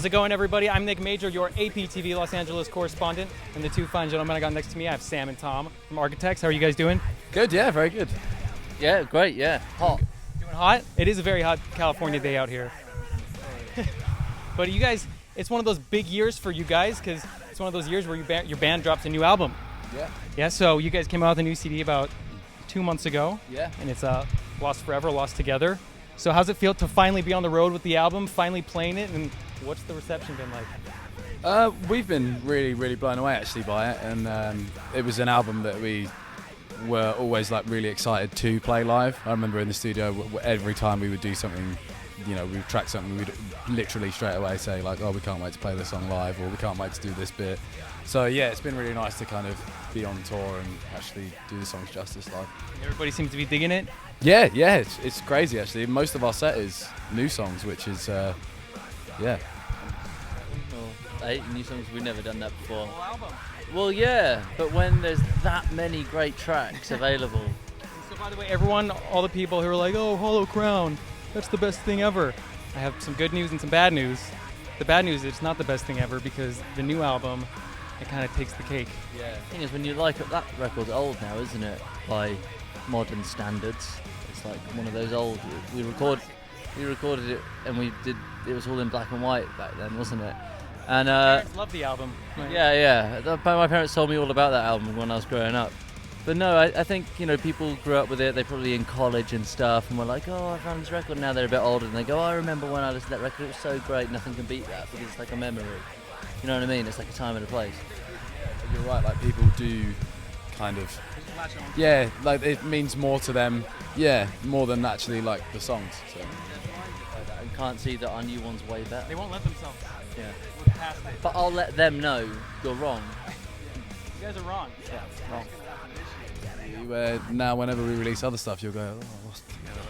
How's it going, everybody? I'm Nick Major, your APTV Los Angeles correspondent, and the two fine gentlemen I got next to me, I have Sam and Tom from Architects. How are you guys doing? Good, yeah, very good. Yeah, great, yeah. Hot. Doing hot? It is a very hot California day out here. But you guys, it's one of those big years for you guys, because it's one of those years where your band drops a new album. Yeah. Yeah, so you guys came out with a new CD about 2 months ago. Yeah. And it's Lost Forever, Lost Together. So how's it feel to finally be on the road with the album, finally playing it, and what's the reception been like? We've been really, really blown away actually by it, and it was an album that we were always like really excited to play live. I remember in the studio every time we would do something, you know, we would track something, we'd literally straight away say like, oh, we can't wait to play this song live, or we can't wait to do this bit. So yeah, it's been really nice to kind of be on tour and actually do the songs justice live. Everybody seems to be digging it. Yeah, it's crazy actually. Most of our set is new songs, which is yeah. Well, 8 new songs, we've never done that before. Well, yeah, but when there's that many great tracks available. So by the way, everyone, all the people who are like, oh, Hollow Crown, that's the best thing ever. I have some good news and some bad news. The bad news is it's not the best thing ever, because the new album, it kind of takes the cake. Yeah. The thing is, when you like it, that record's old now, isn't it? By modern standards. It's like one of those old, we recorded it and it was all in black and white back then, wasn't it? And My parents love the album. Right? Yeah. My parents told me all about that album when I was growing up. But no, I think, you know, people grew up with it, they're probably in college and stuff, and were like, oh, I found this record. Now they're a bit older and they go, oh, I remember when I listened to that record, it was so great, nothing can beat that, because it's like a memory. You know what I mean? It's like a time and a place. You're right, like people do kind of, yeah, like it means more to them, yeah, more than actually like the songs. So. I can't see that our new one's way better. They won't let themselves. Yeah. Look past it. But I'll let them know you're wrong. You guys are wrong. Yeah, wrong. Now whenever we release other stuff, you'll go, oh, Lost Together.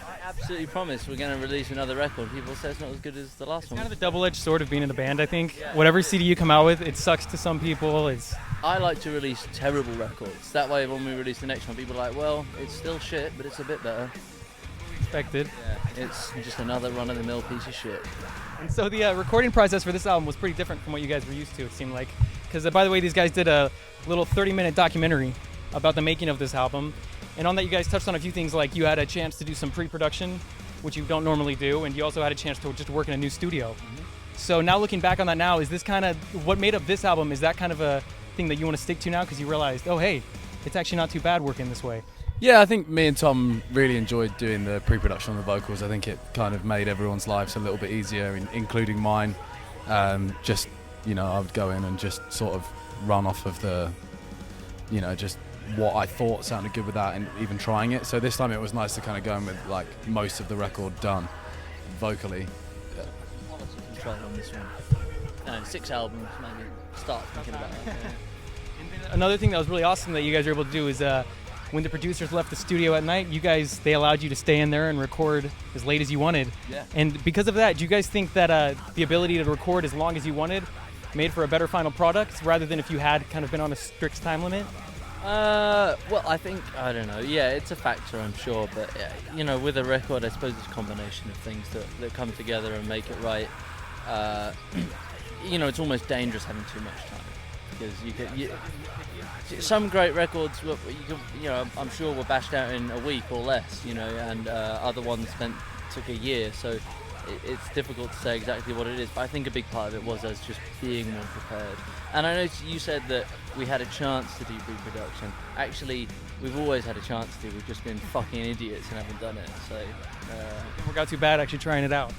I absolutely promise we're going to release another record. People say it's not as good as the last one. Kind of the double-edged sword of being in a band, I think. Yeah. Whatever CD you come out with, it sucks to some people. I like to release terrible records. That way when we release the next one, people are like, well, it's still shit, but it's a bit better. Expected. Yeah, it's just another run-of-the-mill piece of shit. And so the recording process for this album was pretty different from what you guys were used to, it seemed like. Because, by the way, these guys did a little 30-minute documentary about the making of this album. And on that, you guys touched on a few things, like you had a chance to do some pre-production, which you don't normally do, and you also had a chance to just work in a new studio. Mm-hmm. So now looking back on that now, is this kind of, what made up this album, is that kind of a thing that you want to stick to now because you realized, oh, hey, it's actually not too bad working this way? Yeah, I think me and Tom really enjoyed doing the pre-production on the vocals. I think it kind of made everyone's lives a little bit easier, including mine. Just, you know, I would go in and just sort of run off of the, you know, just what I thought sounded good without and even trying it. So this time it was nice to kind of go in with like most of the record done vocally. Quality control on this one. No, 6 albums, maybe start thinking about that. And another thing that was really awesome that you guys were able to do is when the producers left the studio at night, they allowed you to stay in there and record as late as you wanted. Yeah. And because of that, do you guys think that the ability to record as long as you wanted made for a better final product, rather than if you had kind of been on a strict time limit? Well, I think, I don't know, yeah, it's a factor, I'm sure, but, you know, with a record, I suppose it's a combination of things that come together and make it right. You know, it's almost dangerous having too much time, because some great records, you know, I'm sure were bashed out in a week or less, you know, and other ones took a year, so it's difficult to say exactly what it is, but I think a big part of it was us just being more prepared. And I know you said that we had a chance to do pre-production. Actually, we've always had a chance to. We've just been fucking idiots and haven't done it. So it didn't work out too bad actually trying it out.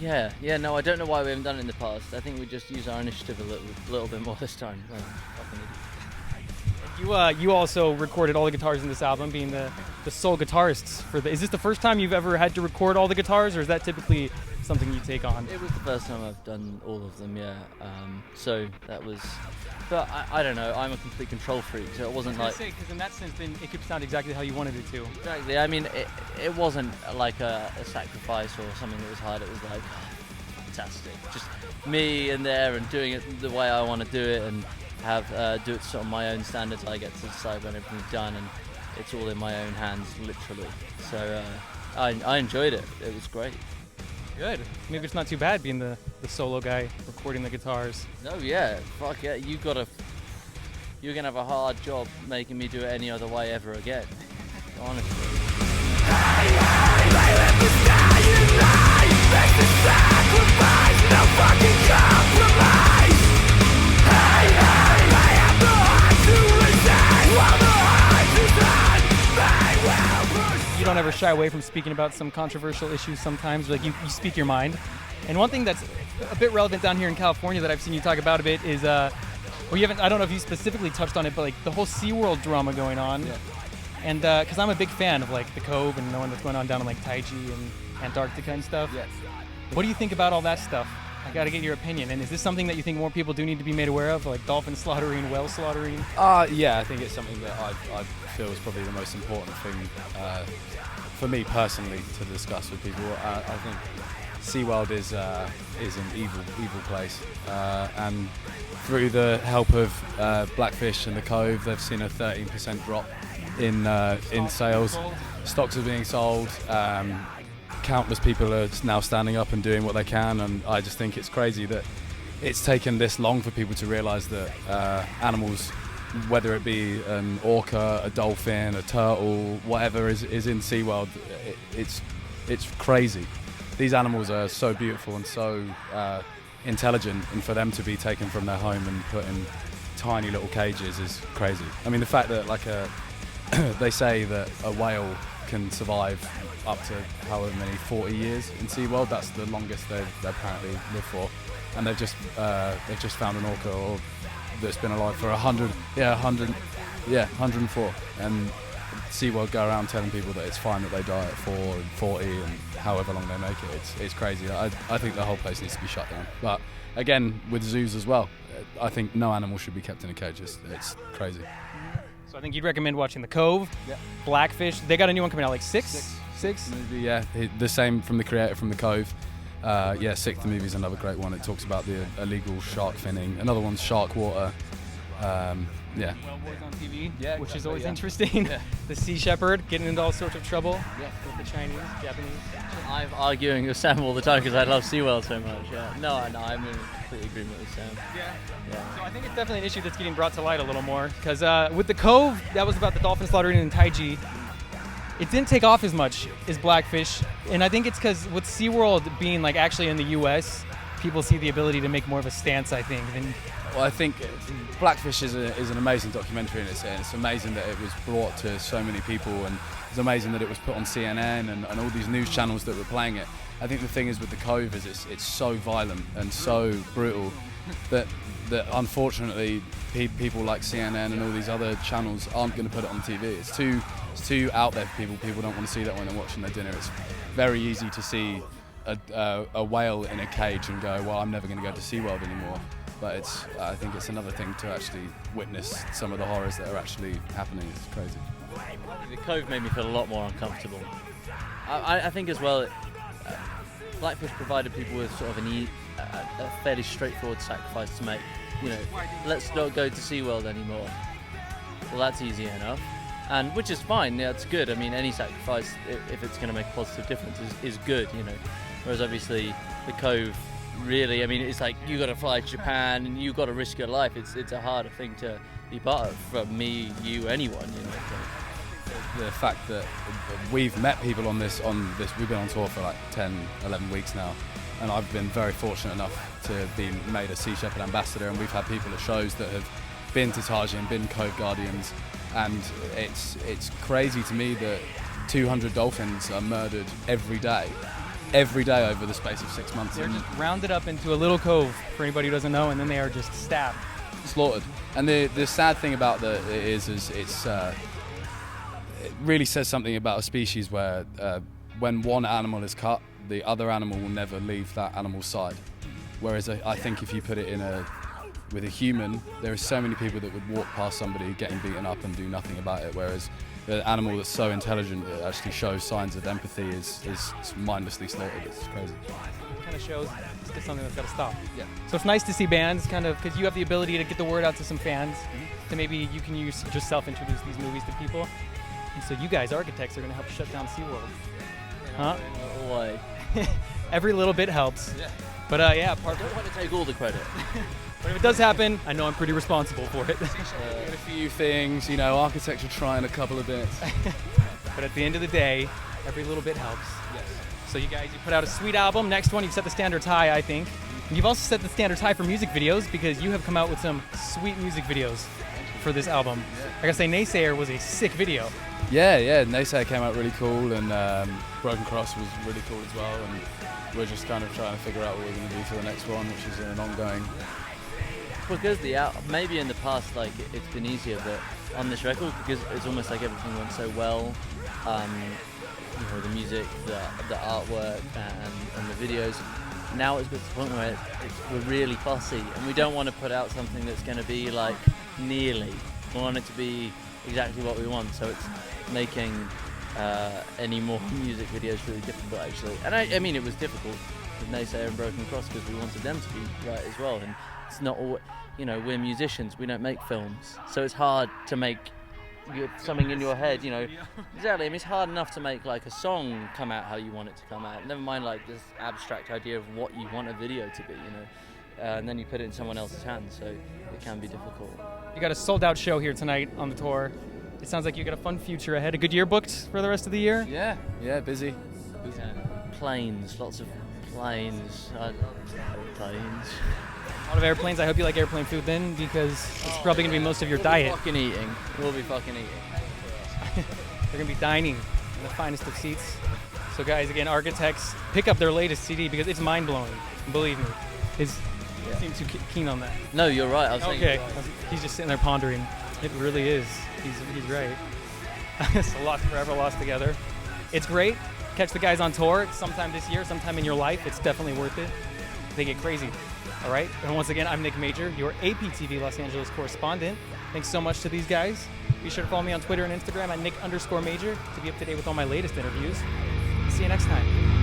Yeah. No, I don't know why we haven't done it in the past. I think we just use our initiative a little bit more this time. Fucking idiots. You also recorded all the guitars in this album, being the sole guitarists for the. Is this the first time you've ever had to record all the guitars, or is that typically something you take on? It was the first time I've done all of them, yeah. So that was, but I don't know. I'm a complete control freak, so it wasn't like. Because in that sense, then it could sound exactly how you wanted it to. Exactly. I mean, it wasn't like a sacrifice or something that was hard. It was like, oh, fantastic. Just me in there and doing it the way I want to do it, and do it sort of my own standards. I get to decide when everything's done, and it's all in my own hands, literally. So I enjoyed it. It was great. Good. Maybe it's not too bad being the solo guy recording the guitars. No, yeah, fuck yeah, you're gonna have a hard job making me do it any other way ever again. Honestly. You don't ever shy away from speaking about some controversial issues sometimes, like you speak your mind. And one thing that's a bit relevant down here in California that I've seen you talk about a bit is, well, you haven't, I don't know if you specifically touched on it, but like the whole SeaWorld drama going on. Yeah. And because I'm a big fan of like the Cove and knowing what's going on down in like Taiji and Antarctica and stuff. Yes. What do you think about all that stuff? I got to get your opinion. And is this something that you think more people do need to be made aware of, like dolphin slaughtering, whale slaughtering? Yeah, I think it's something that I feel is probably the most important thing for me personally to discuss with people. I think SeaWorld is an evil place, and through the help of Blackfish and the Cove, they've seen a 13% drop in sales. Stocks are being sold. Countless people are now standing up and doing what they can, and I just think it's crazy that it's taken this long for people to realise that animals, whether it be an orca, a dolphin, a turtle, whatever is in SeaWorld, it's crazy. These animals are so beautiful and so intelligent, and for them to be taken from their home and put in tiny little cages is crazy. I mean, the fact that they say that a whale can survive up to however many 40 years in SeaWorld. That's the longest they apparently live for, and they've just found an orca that's been alive for 104. And SeaWorld go around telling people that it's fine that they die at 4 and 40 and however long they make it. It's crazy. I think the whole place needs to be shut down. But again, with zoos as well, I think no animal should be kept in a cage. It's crazy. So I think you'd recommend watching The Cove, Blackfish. They got a new one coming out, like six? Movie, yeah. The same from the creator from The Cove. Sixth movie is another great one. It talks about the illegal shark finning. Another one's Shark Water. Well Boys on TV, which is always yeah. interesting. Yeah. The Sea Shepherd getting into all sorts of trouble Yeah. with the Chinese, Japanese. I'm arguing with Sam all the time because I love SeaWorld so much. Yeah. No, I'm in complete agreement with Sam. Yeah. Yeah. So I think it's definitely an issue that's getting brought to light a little more because with The Cove, that was about the dolphin slaughtering in Taiji. It didn't take off as much as Blackfish, and I think it's because with SeaWorld being like actually in the U.S., people see the ability to make more of a stance, I think. Well, I think Blackfish is an amazing documentary, and it's amazing that it was brought to so many people, and it's amazing that it was put on CNN and all these news channels that were playing it. I think the thing is with The Cove is it's so violent and so brutal that unfortunately people like CNN and all these other channels aren't going to put it on TV. It's too out there for people. People don't want to see that when they're watching their dinner. It's very easy to see a whale in a cage and go, well, I'm never going to go to SeaWorld anymore. But I think it's another thing to actually witness some of the horrors that are actually happening. It's crazy. The Cove made me feel a lot more uncomfortable. I think as well, Blackfish provided people with sort of a fairly straightforward sacrifice to make. You know, let's not go to SeaWorld anymore. Well, that's easy enough. And which is fine, yeah, it's good. I mean, any sacrifice, if it's going to make a positive difference, is good, you know. Whereas obviously The Cove, really, I mean, it's like you got to fly to Japan and you got to risk your life. It's a harder thing to be part of from me, you, anyone, you know. So. The fact that we've met people on this, we've been on tour for like 10, 11 weeks now, and I've been very fortunate enough to be made a Sea Shepherd ambassador, and we've had people at shows that have been to Taiji and been Cove Guardians, and it's crazy to me that 200 dolphins are murdered every day over the space of 6 months. They're just rounded up into a little cove, for anybody who doesn't know, and then they are just stabbed. Slaughtered. And the sad thing about it is it really says something about a species where when one animal is cut, the other animal will never leave that animal's side. Whereas I think if you put it with a human, there are so many people that would walk past somebody getting beaten up and do nothing about it, whereas the animal that's so intelligent that actually shows signs of empathy is mindlessly slaughtered. It's crazy. It kind of shows it's just something that's got to stop. Yeah. So it's nice to see bands kind of, because you have the ability to get the word out to some fans, so maybe you can use yourself introduce these movies to people. And so you guys, architects, are going to help shut down SeaWorld. Huh? Why? Every little bit helps. Yeah. But yeah, I don't want to take all the credit. but if it does happen, I know I'm pretty responsible for it. Did a few things, you know, architecture trying a couple of bits. But at the end of the day, every little bit helps. Yes. So you guys, you put out a sweet album. Next one, you've set the standards high, I think. And you've also set the standards high for music videos because you have come out with some sweet music videos for this album. I gotta say, Naysayer was a sick video. Yeah, Naysayer came out really cool, and Broken Cross was really cool as well, and we're just kind of trying to figure out what we're going to do for the next one, which is an ongoing. Because maybe in the past, like it's been easier, but on this record, because it's almost like everything went so well, you know, the music, the artwork, and the videos. Now it's got to the point where we're really fussy, and we don't want to put out something that's going to be like nearly. We want it to be exactly what we want, so it's making any more music videos really difficult, actually. And I mean, it was difficult with Naysayer and Broken Cross because we wanted them to be right as well. And it's not all, you know, we're musicians, we don't make films, so it's hard to make something in your head, you know. Exactly. I mean, it's hard enough to make like a song come out how you want it to come out. Never mind like this abstract idea of what you want a video to be, you know. And then you put it in someone else's hands, so it can be difficult. You got a sold-out show here tonight on the tour. It sounds like you got a fun future ahead. A good year booked for the rest of the year? Yeah, busy. Yeah. Planes, lots of planes. I love planes. A lot of airplanes. I hope you like airplane food then, because it's probably going to be most of your diet. We'll be fucking eating. They're going to be dining in the finest of seats. So guys, again, Architects, pick up their latest CD because it's mind-blowing. Believe me. You seem too keen on that. No, you're right. I was Okay. thinking, He's just sitting there pondering. It really is. He's right. It's a Lost Forever, Lost Together. It's great. Catch the guys on tour sometime this year, sometime in your life. It's definitely worth it. They get crazy. All right. And once again, I'm Nick Major, your APTV Los Angeles correspondent. Thanks so much to these guys. Be sure to follow me on Twitter and Instagram at Nick_Major to be up to date with all my latest interviews. See you next time.